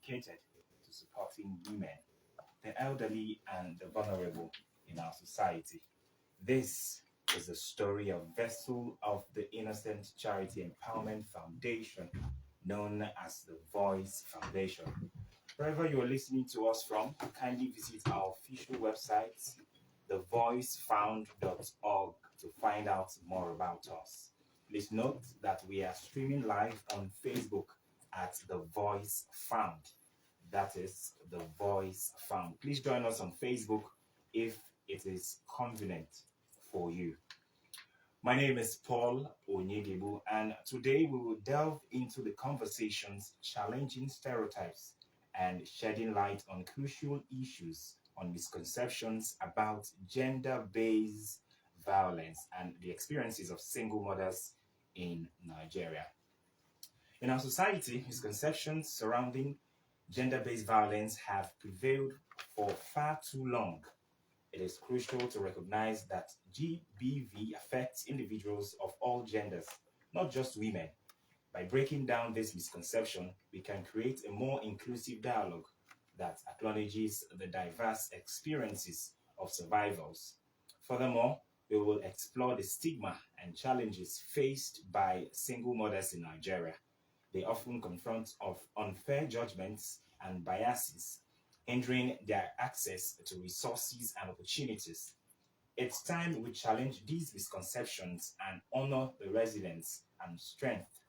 dedicated to supporting women, the elderly, and the vulnerable in our society. This is the story of Vessel of the Innocent Charity Empowerment Foundation, known as the Voice Foundation. Wherever you are listening to us from, kindly visit our official website, thevoicefound.org, to find out more about us. Please note that we are streaming live on Facebook at The Voice Found. That is The Voice Found. Please join us on Facebook if it is convenient for you. My name is Paul Onyegebu, and today we will delve into the conversations challenging stereotypes and shedding light on crucial issues on misconceptions about gender-based violence and the experiences of single mothers in Nigeria. In our society, misconceptions surrounding gender-based violence have prevailed for far too long. It is crucial to recognize that GBV affects individuals of all genders, not just women. By breaking down this misconception, we can create a more inclusive dialogue that acknowledges the diverse experiences of survivors. Furthermore, we will explore the stigma and challenges faced by single mothers in Nigeria. They often confront of unfair judgments and biases, hindering their access to resources and opportunities. It's time we challenge these misconceptions and honor the resilience and strength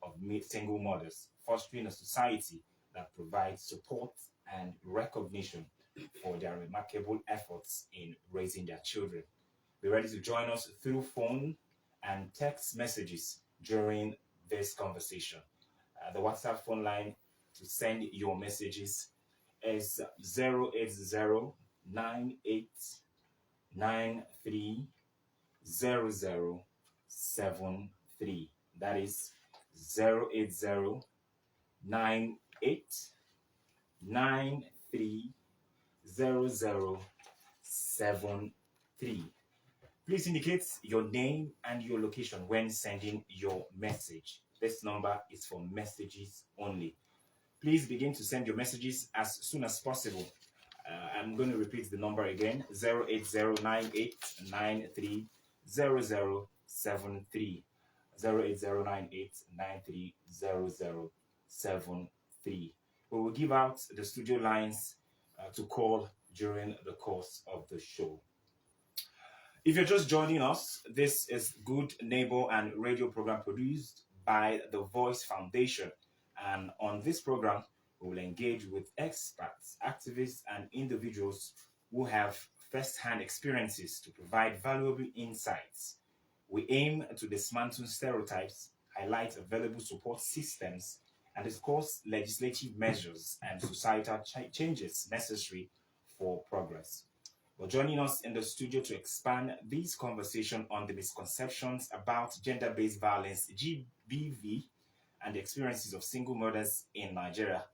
of single mothers, fostering a society that provides support and recognition for their remarkable efforts in raising their children. Be ready to join us through phone and text messages during this conversation. The WhatsApp phone line to send your messages is 08098930073. That is 08098930073. Please indicate your name and your location when sending your message. This number is for messages only. Please begin to send your messages as soon as possible. I'm going to repeat the number again, 08098930073. 08098930073. We will give out the studio lines to call during the course of the show. If you're just joining us, this is Good Neighbor and radio program produced by the Voice Foundation. And on this program, we will engage with experts, activists, and individuals who have first-hand experiences to provide valuable insights. We aim to dismantle stereotypes, highlight available support systems, and discuss legislative measures and societal changes necessary for progress. Well, joining us in the studio to expand this conversation on the misconceptions about gender-based violence, GBV, and the experiences of single mothers in Nigeria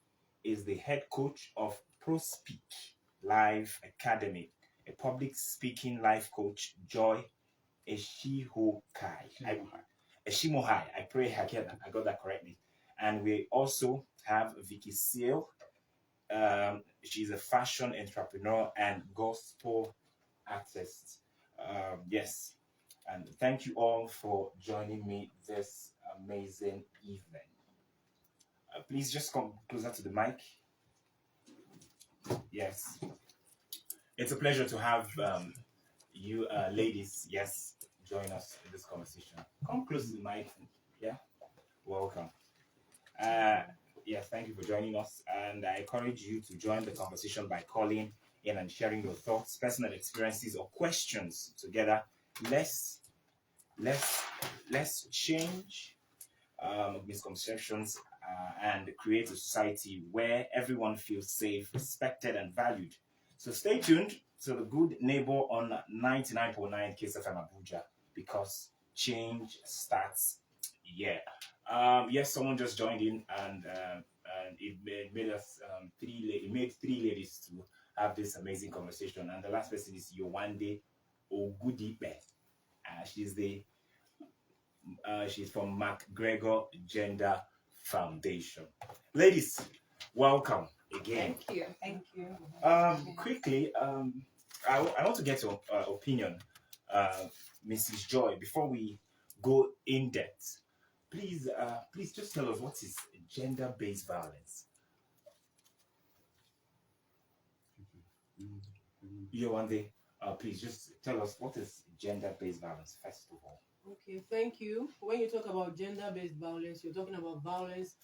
is the head coach of ProSpeak Live Academy, a public speaking life coach, Joy Eshimohai. I pray I got that correctly. And we also have Vicky Seal. She's a fashion entrepreneur and gospel artist. Yes. And thank you all for joining me this amazing evening. Please just come closer to the mic. Yes. It's a pleasure to have you ladies, yes, join us in this conversation. Come close to the mic. Yeah. Welcome. Yes, thank you for joining us. And I encourage you to join the conversation by calling in and sharing your thoughts, personal experiences, or questions together. Let's change misconceptions and create a society where everyone feels safe, respected, and valued. So stay tuned to the Good Neighbor on 99.9 KSFM Abuja, because change starts here. Yes, someone just joined in, and it made us three ladies to have this amazing conversation. And the last person is Yowande Ogudipe. She's from MacGregor Gender Foundation. Ladies, Welcome again. Thank you. Thank you. Quickly, I want to get your opinion, Mrs. Joy, before we go in depth. Please just tell us what is gender-based violence. Yowande, please just tell us what is gender-based violence first of all. Okay, thank you. When you talk about gender-based violence, you're talking about violence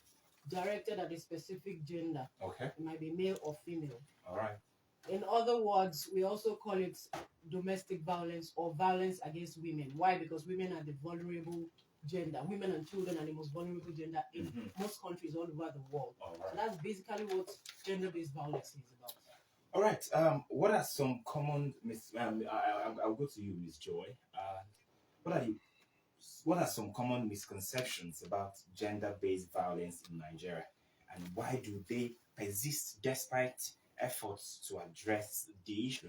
directed at a specific gender. Okay. It might be male or female. All right. In other words, we also call it domestic violence or violence against women. Why? Because women are the vulnerable gender. Women and children are the most vulnerable gender in most countries all over the world. All right. So that's basically what gender-based violence is about. All right. What are some common I'll go to you, Miss Joy. What are some common misconceptions about gender-based violence in Nigeria, and why do they persist despite efforts to address the issue?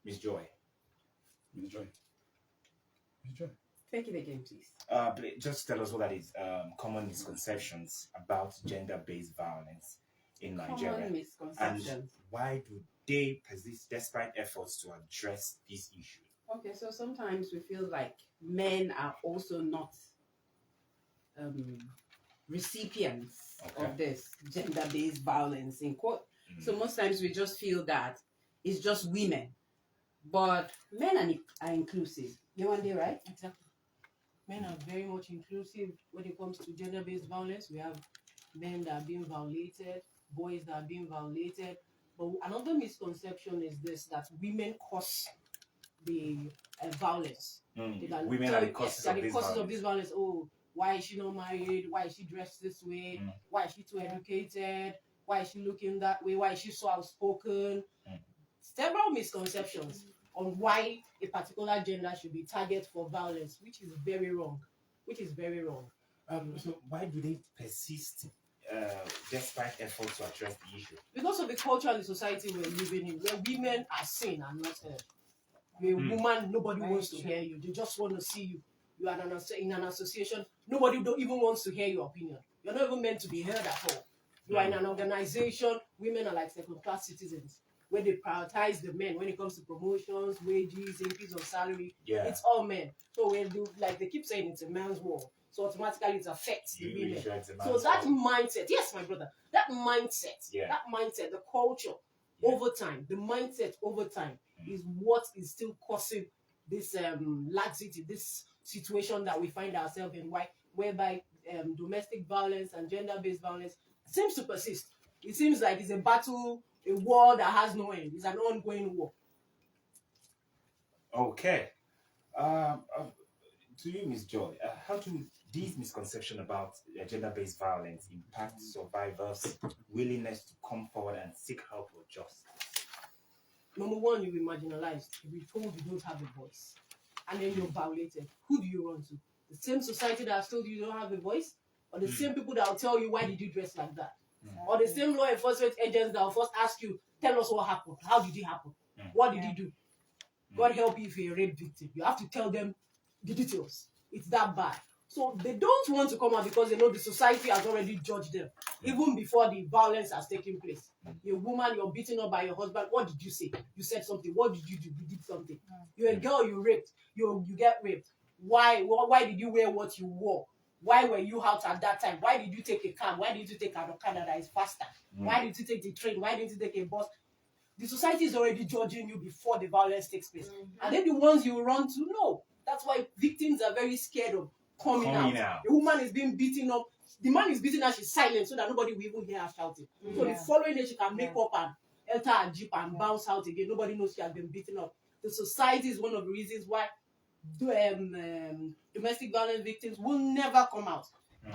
Miss Joy. Miss Joy. Take it again, please. Just tell us what that is. Common misconceptions about gender-based violence in Nigeria. Common misconceptions. And why do they persist despite efforts to address this issue? Okay, so sometimes we feel like men are also not recipients of this gender-based violence in quote. So most times we just feel that it's just women, but men are inclusive. You want to right? Exactly. Men are very much inclusive when it comes to gender-based violence. We have men that are being violated, boys that are being violated. But another misconception is this, that women cause the violence. Women are the causes of this violence. Oh, why is she not married? Why is she dressed this way? Why is she too educated? Why is she looking that way? Why is she so outspoken? Several misconceptions on why a particular gender should be targeted for violence, which is very wrong. So why do they persist despite efforts to address the issue? Because of the culture and the society we're living in, where women are seen and not heard. You're a woman, nobody wants to hear you. They just want to see you. You are in an association, nobody even wants to hear your opinion. You're not even meant to be heard at all. You are in an organization, women are like second-class citizens, where they prioritize the men when it comes to promotions, wages, increase of salary. Yeah. It's all men. So when they keep saying it's a man's war, so automatically it affects the women. So that mindset, yes, my brother, that mindset, the culture over time, the mindset over time is what is still causing this laxity, this situation that we find ourselves in, whereby domestic violence and gender-based violence seems to persist. It seems like it's a battle, a war that has no end. It's an ongoing war. Okay. To you, Ms. Joy, how do these misconceptions about gender-based violence impact survivors' willingness to come forward and seek help or justice? Number one, you'll be marginalized. You'll be told you don't have a voice. And then you're violated. Who do you run to? The same society that has told you don't have a voice? Or the same people that will tell you, why did you dress like that? Or the same law enforcement agents that will first ask you, tell us what happened. How did it happen? What did you do? God help you if you're a rape victim. You have to tell them the details. It's that bad. So they don't want to come out because they know the society has already judged them, even before the violence has taken place. You're a woman, you're beaten up by your husband. What did you say? You said something. What did you do? You did something. You're a girl, you raped. You get raped. Why did you wear what you wore? Why were you out at that time? Why did you take a cab? Why did you take a car that is faster? Why did you take the train? Why didn't you take a bus? The society is already judging you before the violence takes place. And then the ones you run to, no. That's why victims are very scared of coming out. The woman is being beaten up. The man is beating her, she's silent so that nobody will even hear her shouting. So the following day she can make up and enter her jeep and bounce out again. Nobody knows she has been beaten up. The society is one of the reasons why domestic violence victims will never come out.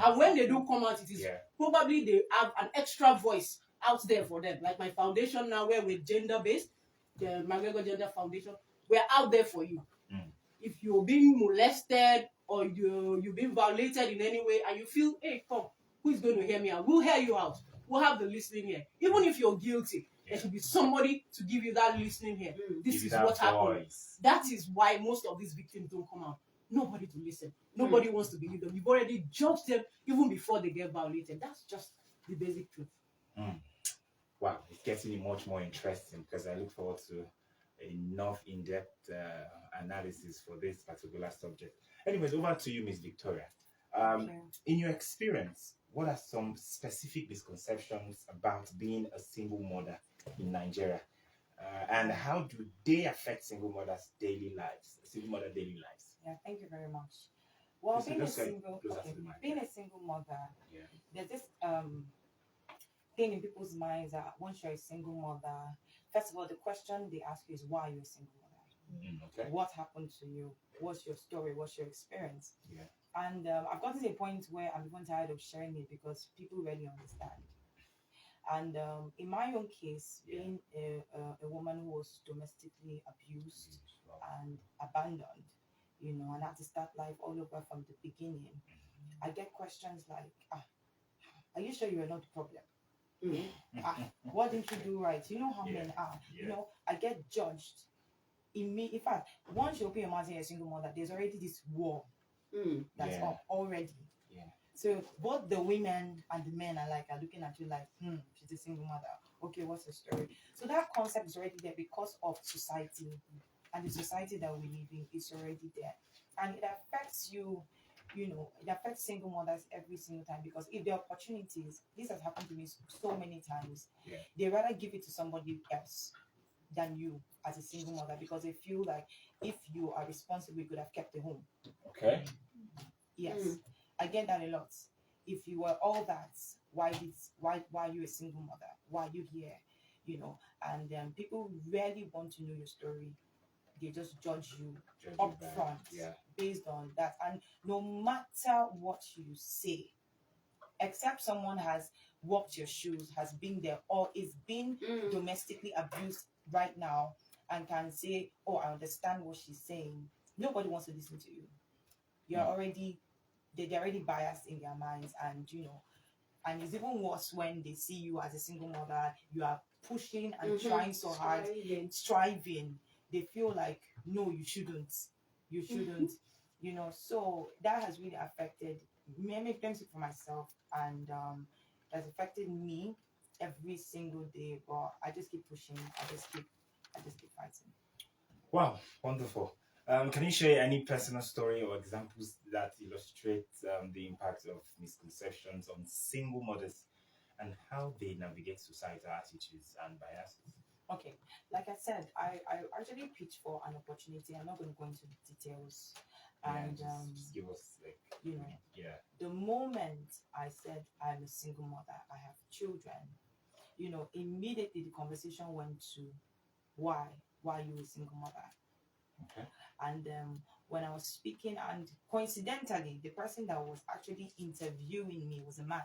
And when they do come out, it is probably they have an extra voice out there for them. Like my foundation now, where we're gender-based, the McGregor Gender Foundation, we're out there for you. If you're being molested or you're being violated in any way and you feel, hey, come, who is going to hear me out? We'll hear you out. We'll have the listening here. Even if you're guilty, there should be somebody to give you that listening here. This is what happened. That is why most of these victims don't come out. Nobody to listen. Nobody wants to believe them. You've already judged them even before they get violated. That's just the basic truth. Mm. Wow, it's getting much more interesting because I look forward to enough in-depth analysis for this particular subject. Anyways, over to you, Miss Victoria. Thank you. In your experience, what are some specific misconceptions about being a single mother in Nigeria? And how do they affect single mothers' daily lives? Single mother daily lives. Yeah, thank you very much. Well, Just- being a just get single, closer okay, to the mic, being yeah. a single mother, Yeah. there's this thing in people's minds that once you're a single mother, first of all, the question they ask you is why you're a single mother. Okay. What happened to you? What's your story? What's your experience? Yeah. And I've gotten to a point where I'm even tired of sharing it because people really understand. And in my own case, Yeah. being a woman who was domestically abused Wow. and abandoned, and I had to start life all over from the beginning, I get questions like, are you sure you are not the problem? What didn't you do right? You know how Yeah. men are. Yeah. I get judged. In fact, once you open your mouth and you're a single mother, there's already this war that's Yeah. up already. Yeah. So both the women and the men are looking at you like, she's a single mother. Okay, what's the story? So that concept is already there because of society, and the society that we live in is already there, and it affects you. It affects single mothers every single time because if the opportunities, this has happened to me so many times, Yeah. they rather give it to somebody else than you as a single mother because they feel like if you are responsible, you could have kept the home. Okay. Yes, I get that a lot. If you were all that, why are you a single mother? Why are you here? And people rarely want to know your story. They just judge you Judge you up back. front Yeah. based on that. And no matter what you say, except someone has walked your shoes, has been there, or is being domestically abused right now and can say, oh, I understand what she's saying, nobody wants to listen to you. You're already they're already biased in their minds, and and it's even worse when they see you as a single mother. You are pushing and trying so hard, striving. They feel like, no, you shouldn't. So that has really affected me. Let me speak for myself, and that's affected me every single day. But I just keep pushing. I just keep fighting. Wow, wonderful. Can you share any personal story or examples that illustrate the impact of misconceptions on single mothers and how they navigate societal attitudes and biases? Okay, like I said, I actually pitched for an opportunity. I'm not going to go into the details. And just give us the moment I said I'm a single mother, I have children, immediately the conversation went to why you a single mother. Okay. And when I was speaking, and coincidentally, the person that was actually interviewing me was a man.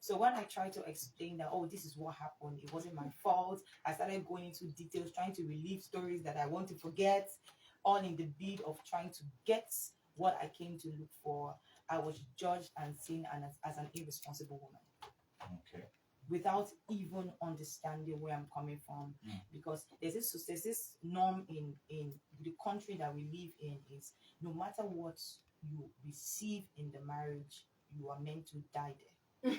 So when I tried to explain that, oh, this is what happened, it wasn't my fault, I started going into details, trying to relive stories that I want to forget, all in the bid of trying to get what I came to look for. I was judged and seen as an irresponsible woman. Okay. Without even understanding where I'm coming from, because there's this norm in the country that we live in is no matter what you receive in the marriage, you are meant to die there.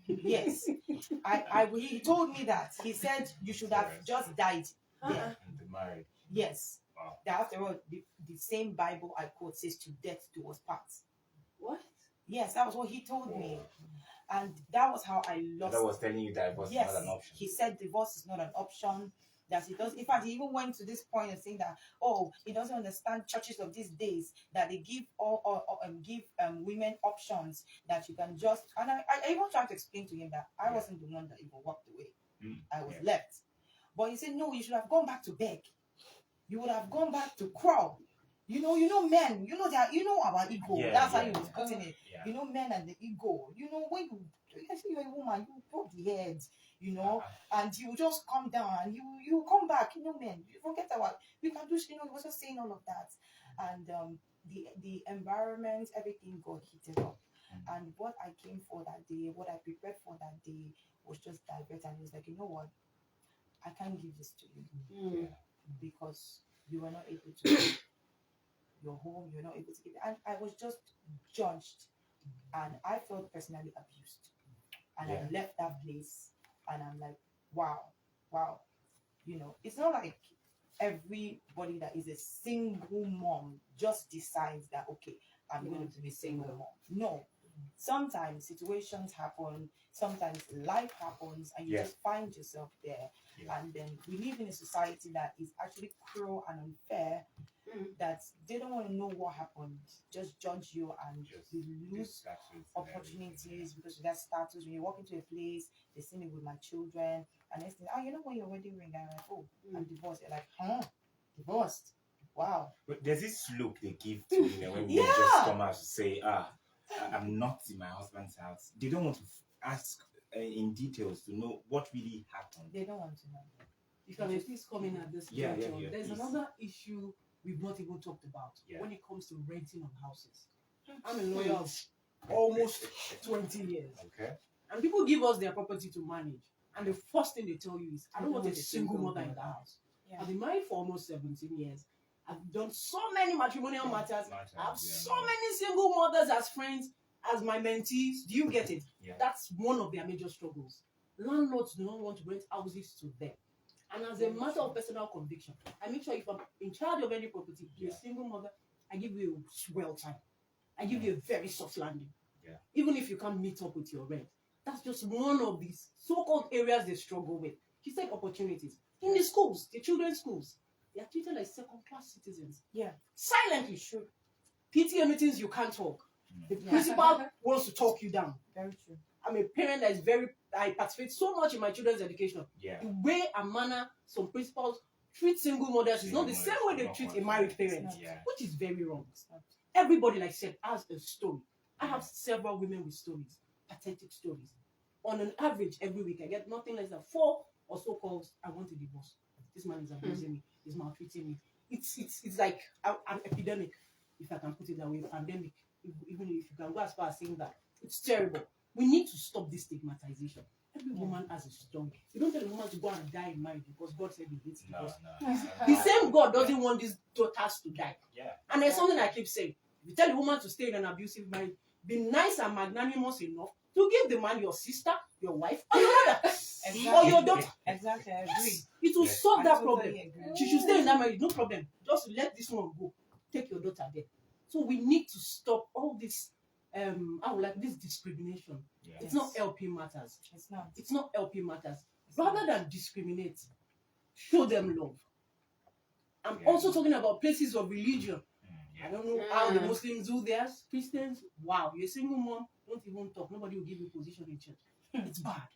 Yes, he told me that. He said you should have just died there. And the marriage. Yes. Wow. That after all, the same Bible I quote says to death do us part. What? Yes, that was what he told me. And that was how I lost. That was telling you that divorce is not an option. He said divorce is not an option. That he does. In fact, he even went to this point of saying that, oh, he doesn't understand churches of these days that they give women options that you can just. And I even tried to explain to him that I wasn't the one that even walked away. I was left. But he said, no, you should have gone back to beg. You would have gone back to crawl. Men, our ego. That's how he was putting it. Yeah. Men and the ego. When you're a woman, you drop the head, and you just come down and you come back. Men, you forget about. We can do. He was just saying all of that, and the environment, everything got heated up. And what I came for that day, what I prepared for that day, was just diverted. And he was like, you know what? I can't give this to you because you were not able to. Your home, you're not able to give it. And I was just judged, and I felt personally abused. and Yeah. I left that place, and I'm like, wow. It's not like everybody that is a single mom just decides that, okay, I'm You going want to be single mom. No, sometimes situations happen, sometimes life happens, and you Yeah. just find yourself there. Yeah. And then we live in a society that is actually cruel and unfair, that they don't want to know what happened, just judge you, and Just you lose status and opportunities because of that status. When you walk into a place, they see me with my children, and they say, "Oh, you know what your wedding ring?" I'm like, "Oh, I'm divorced." They're like, "Huh? Divorced? Wow." But there's this look they give to women when women Yeah. just come out to say, I'm not in my husband's house. They don't want to ask in details to know what really happened. They don't want to know. If I may please come in at this Yeah, juncture, yeah, there's please. another issue we've not even talked about Yeah. when it comes to renting of houses. I'm a lawyer of almost 20 years, Okay. and people give us their property to manage, and the first thing they tell you is, I don't want a single mother in the house. Yeah. I've been married for almost 17 years. I've done so many matrimonial matters. I have so many single mothers as friends, as my mentees. Do you get it? Yeah. That's one of their major struggles. Landlords do not want to rent houses to them. And as a matter of personal conviction, I make sure if I'm in charge of any property, you're a single mother, I give you a swell time. I give you a very soft landing. Yeah. Even if you can't meet up with your rent. That's just one of these so-called areas they struggle with. You said opportunities. In the schools, the children's schools, they are treated like second-class citizens. Yeah. Silently. True. PTA meetings, you can't talk. The Yeah. principal wants to talk you down. Very true. I'm a parent that is I participate so much in my children's education. Yeah. The way and manner some principals treat single mothers is not the same way they treat a married parent, Yeah. which is very wrong. Everybody, like I said, has a story. I have several women with stories, pathetic stories. On an average, every week, I get nothing less than 4 or so calls. I want a divorce. This man is abusing me. He's maltreating me. It's like an epidemic, if I can put it that way, pandemic. Even if you can go as far as saying that, it's terrible. We need to stop this stigmatization. Every woman has a story. You don't tell a woman to go and die in marriage because God said he hates divorce. No. The same God doesn't want these daughters to die. Yeah. And there's something I keep saying. If you tell a woman to stay in an abusive marriage, be nice and magnanimous enough to give the man your sister, your wife, or your mother, or your daughter. Exactly, I agree. It will solve that problem. Totally agree. She should stay in that marriage, no problem. Just let this one go. Take your daughter there. So we need to stop all this, this discrimination. Yeah. It's not helping matters. It's not. It's not helping matters. Rather than discriminate, show them love. I'm also talking about places of religion. I don't know how the Muslims do theirs. Christians, wow, you're a single mom, don't even talk. Nobody will give you a position in church. It's bad.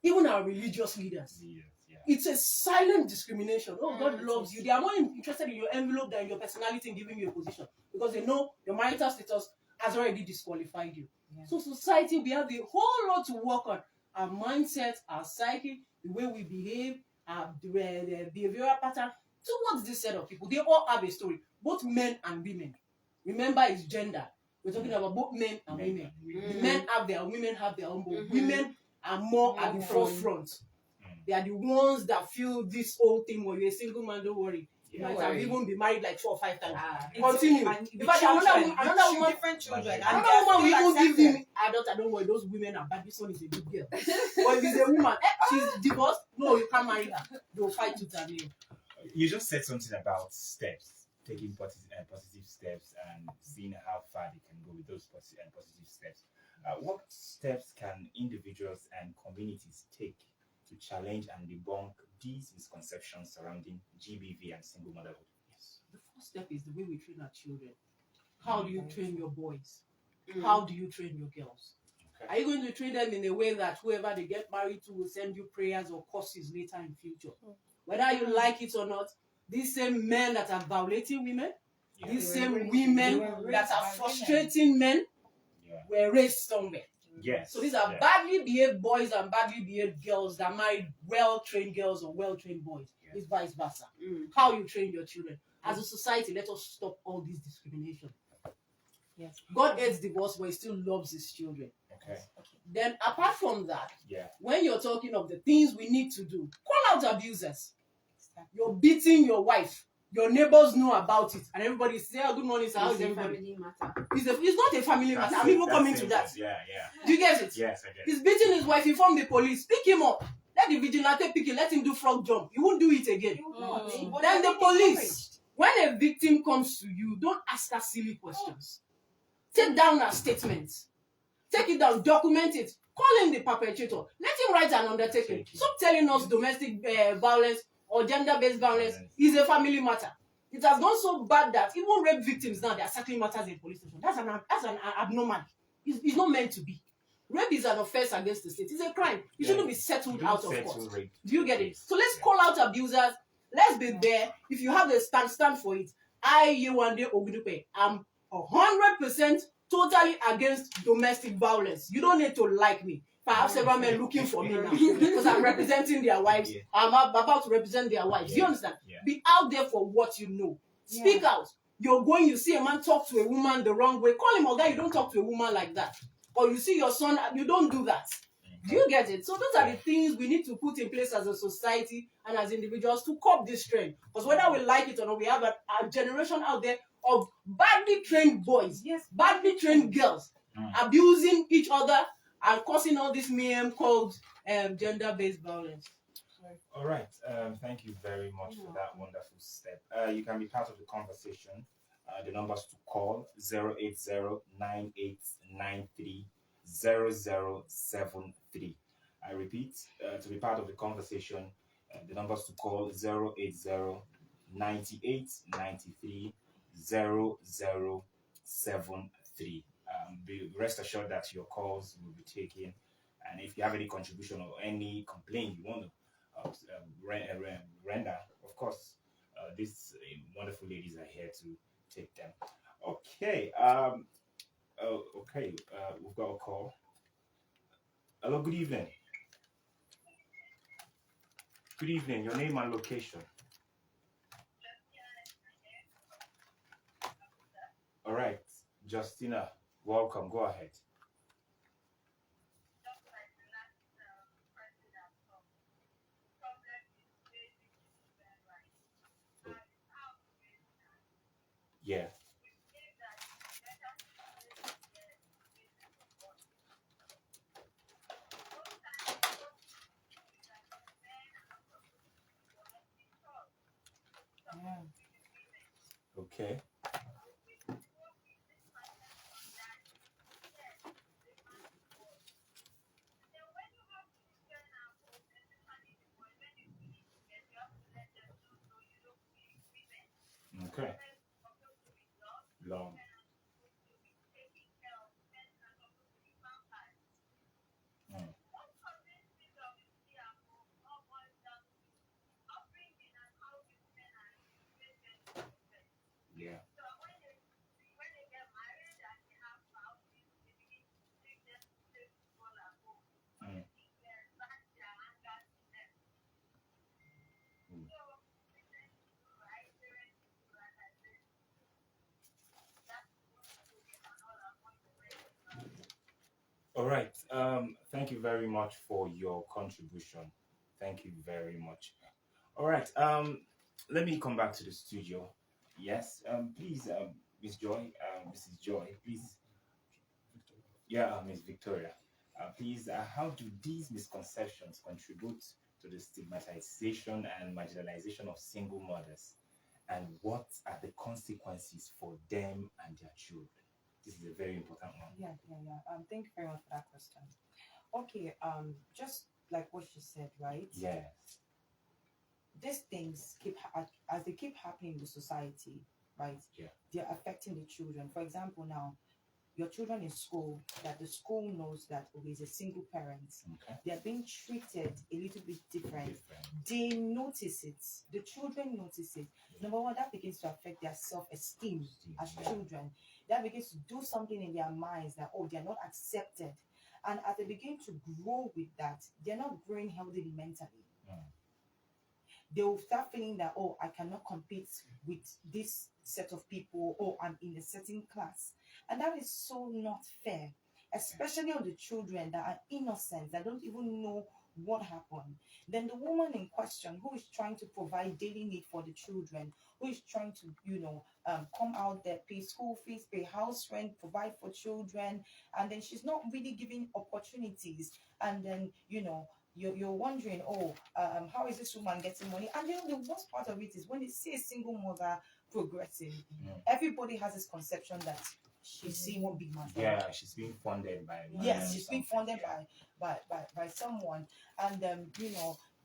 Even our religious leaders. Yeah. It's a silent discrimination. Oh, God loves you. They are more interested in your envelope than your personality in giving you a position because they know your marital status has already disqualified you. Yeah. So society, we have a whole lot to work on. Our mindset, our psyche, the way we behave, the behavioral pattern towards this set of people. They all have a story, both men and women. Remember, it's gender. We're talking about both men and women. The men have their, women have their own, but women are more at the forefront. They are the ones that feel this whole thing where you're a single man, don't worry. You might have even been married like 4 or 5 times. Continue. In fact, another woman, different children. another woman will even give me, I don't worry, those women are bad. This one is a good girl. But if it's a woman, she's divorced, no, you can't marry her. They'll fight you to you. You just said something about steps, taking positive steps and seeing how far they can go with those positive steps. What steps can individuals and communities take to challenge and debunk these misconceptions surrounding GBV and single motherhood? Yes. The first step is the way we train our children. How do you train your boys? How do you train your girls? Okay. Are you going to train them in a way that whoever they get married to will send you prayers or courses later in future? Whether you like it or not, these same men that are violating women, these same women that are frustrating men were raised somewhere. Yes. So these are badly behaved boys and badly behaved girls that married well-trained girls or well-trained boys. Yes. It's vice versa. How you train your children. As a society, let us stop all this discrimination. Yes. God hates divorce, but he still loves his children. Okay. Then apart from that, Yeah. when you're talking of the things we need to do, call out abusers. You're beating your wife. your neighbors know about it, and everybody say, "Oh, good morning, sir. How's It's a everybody?" family matter. It's not a family matter. I'm even coming to that. Yeah. Do you get it? Yes, I get it. He's beating his wife. Inform the police. Pick him up. Let the vigilante pick him. Let him do frog jump. He won't do it again. You will not. Mm. But Then you're the being police. When a victim comes to you, don't ask her silly questions. Take down her statements. Take it down. Document it. Call in the perpetrator. Let him write an undertaking. Stop telling us domestic violence or gender-based violence is a family matter. It has gone so bad that even rape victims now, they are settling matters in police station. That's an abnormal. It's not meant to be. Rape is an offense against the state. It's a crime. It shouldn't be settled out of court. Do you get it? So let's call out abusers. Let's be there. If you have the stand for it. I, Yewande Ogudupe, am 100% totally against domestic violence. You don't need to like me. I have several men looking for me now because I'm representing their wives. Yeah. I'm about to represent their wives. Yeah. Do you understand? Yeah. Be out there for what you know. Speak out. You see a man talk to a woman the wrong way. Call him, oh, guy, you don't talk to a woman like that. Or you see your son, you don't do that. Do you get it? So those are the things we need to put in place as a society and as individuals to curb this trend. Because whether we like it or not, we have a generation out there of badly trained boys, badly trained girls, abusing each other and causing all this mayhem called gender-based violence. All right. Thank you very much for that wonderful step. You can be part of the conversation. The numbers to call 080-9893-0073. I repeat, to be part of the conversation, the numbers to call 080-9893-0073. Be rest assured that your calls will be taken. And if you have any contribution or any complaint you want to render, of course, these wonderful ladies are here to take them. Okay. We've got a call. Hello, good evening. Good evening. Your name and location. All right, Justina, welcome. Go ahead. Yeah. Okay. Okay. Long. Mm. Yeah. Mm. Mm. All right. Thank you very much for your contribution. Thank you very much. All right. Let me come back to the studio. Yes. Please, Miss Joy, Mrs. Joy, please. Yeah, Miss Victoria. Please, how do these misconceptions contribute to the stigmatization and marginalization of single mothers? And what are the consequences for them and their children? This is a very important one. Yeah. Thank you very much for that question. Okay, just like what she said, right? Yeah. These things as they keep happening in the society, right? Yeah. They're affecting the children. For example, now your children in school, that the school knows that is a single parent. Okay. They're being treated a little bit different. They notice it. The children notice it. Number one, that begins to affect their self-esteem as children. That begins to do something in their minds that, they're not accepted. And as they begin to grow with that, they're not growing healthily mentally. They will start feeling that, I cannot compete with this set of people, I'm in a certain class. And that is so not fair, especially on the children that are innocent, that don't even know what happened? Then the woman in question, who is trying to provide daily need for the children, who is trying to, come out there, pay school fees, pay house rent, provide for children, and then she's not really giving opportunities. And then, you're wondering, oh, how is this woman getting money? And the worst part of it is when they see a single mother progressing, everybody has this conception that she's seeing one big man. Yeah, she's being funded by Yes, she's being something, funded by someone, and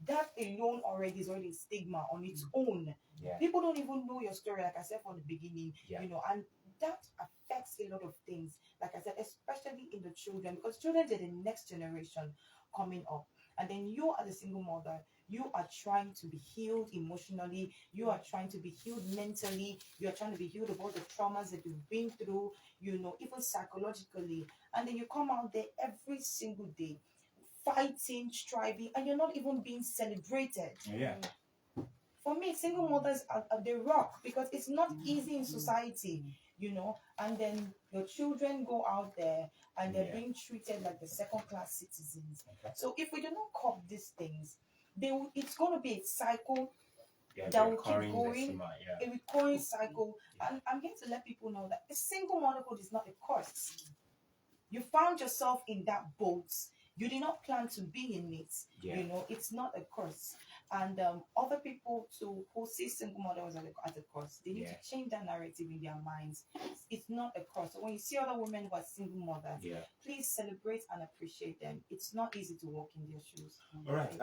that alone already is already a stigma on its own. Yeah. People don't even know your story, like I said from the beginning. Yeah. And that affects a lot of things, like I said, especially in the children, because children are the next generation coming up. And then you, as a single mother, you are trying to be healed emotionally, you are trying to be healed mentally, you are trying to be healed of all the traumas that you've been through, even psychologically. And then you come out there every single day fighting, striving, and you're not even being celebrated. Yeah. For me, single mothers are the rock, because it's not easy in society, and then your children go out there and they're being treated like the second-class citizens. Okay. So if we do not cop these things, it's going to be a cycle Yeah, that the will keep recurring going, stigma, yeah. a recurring cycle. And I'm here to let people know that a single motherhood is not a curse. You found yourself in that boat. You did not plan to be in it. Yeah. It's not a curse. And other people too who see single mothers as a curse, they need to change that narrative in their minds. It's not a curse. So when you see other women who are single mothers, please celebrate and appreciate them. It's not easy to walk in their shoes. All right,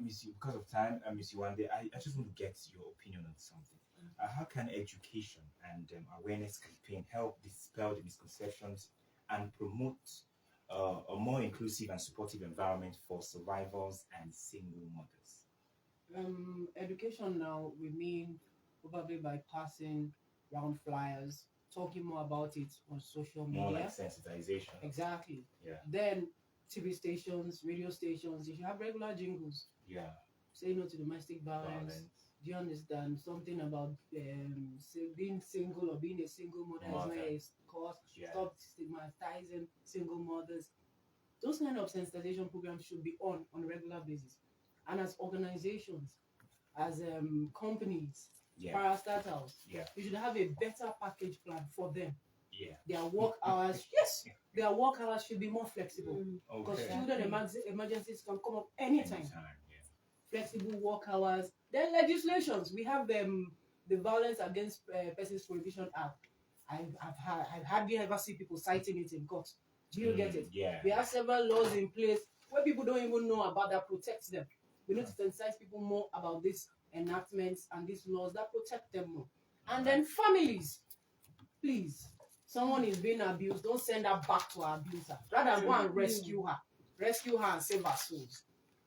Miss Yu, because of time, Miss Yu, one day, I just want to get your opinion on something. How can education and awareness campaign help dispel the misconceptions and promote a more inclusive and supportive environment for survivors and single mothers? Education now, we mean probably by passing round flyers, talking more about it on social media. More like sensitization. Exactly. Yeah. Then TV stations, radio stations, you should have regular jingles. Yeah. Say no to domestic violence. Do you understand something about being single or being a single mother is not a cause? Stop stigmatizing single mothers. Those kind of sensitization programs should be on a regular basis. And as organizations, as companies, parastatals, you should have a better package plan for them. Yeah. Their work hours, their work hours should be more flexible. Because children emergencies can come up anytime. Flexible work hours. Then legislations. We have the Violence Against Persons Prohibition Act. I've hardly ever see people citing it in court. Do you get it? Yeah. We have several laws in place where people don't even know about that protects them. We need to sensitize people more about these enactments and these laws that protect them more. And then families, please, someone is being abused, don't send her back to her abuser. Rather go and rescue her and save her souls.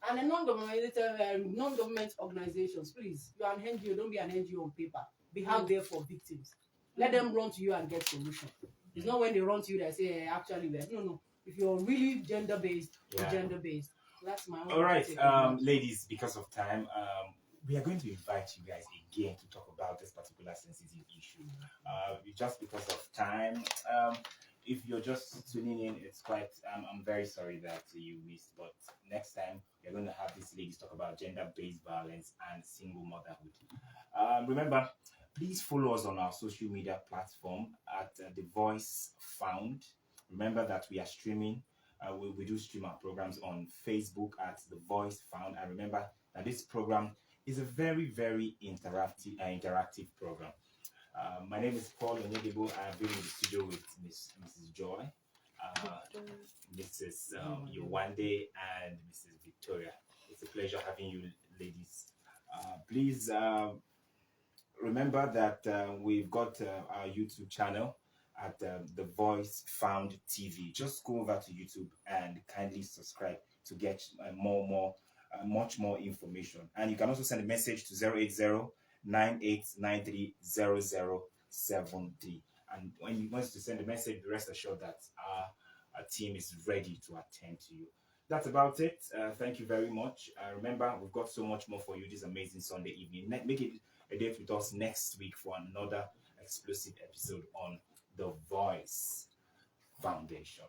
And the non-government organizations, please, you are an NGO, don't be an NGO on paper. Be out there for victims. Let them run to you and get solution. It's not when they run to you that say, actually, no. If you're really gender-based, you're gender-based. That's my own. All right, ladies, because of time, we are going to invite you guys again to talk about this particular sensitive issue. Just because of time, if you're just tuning in, it's quite, I'm very sorry that you missed, but next time we're going to have these ladies talk about gender-based violence and single motherhood. Remember, please follow us on our social media platform at The Voice Found. Remember that we are streaming. We do stream our programs on Facebook at The Voice Found. And remember that this program is a very, very interactive program. My name is Paul Onyedebo. I've been in the studio with Mrs. Joy, Mrs. Yewande, and Mrs. Victoria. It's a pleasure having you, ladies. Please remember that we've got our YouTube channel at The Voice Found TV. Just go over to YouTube and kindly subscribe to get much more information. And you can also send a message to 080-9893-0073. And when you want to send a message, rest assured that our team is ready to attend to you. That's about it. Thank you very much. Remember, we've got so much more for you this amazing Sunday evening. Make it a date with us next week for another explosive episode on The Voice Foundation.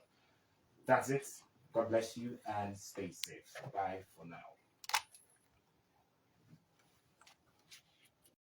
That's it. God bless you and stay safe. Bye for now.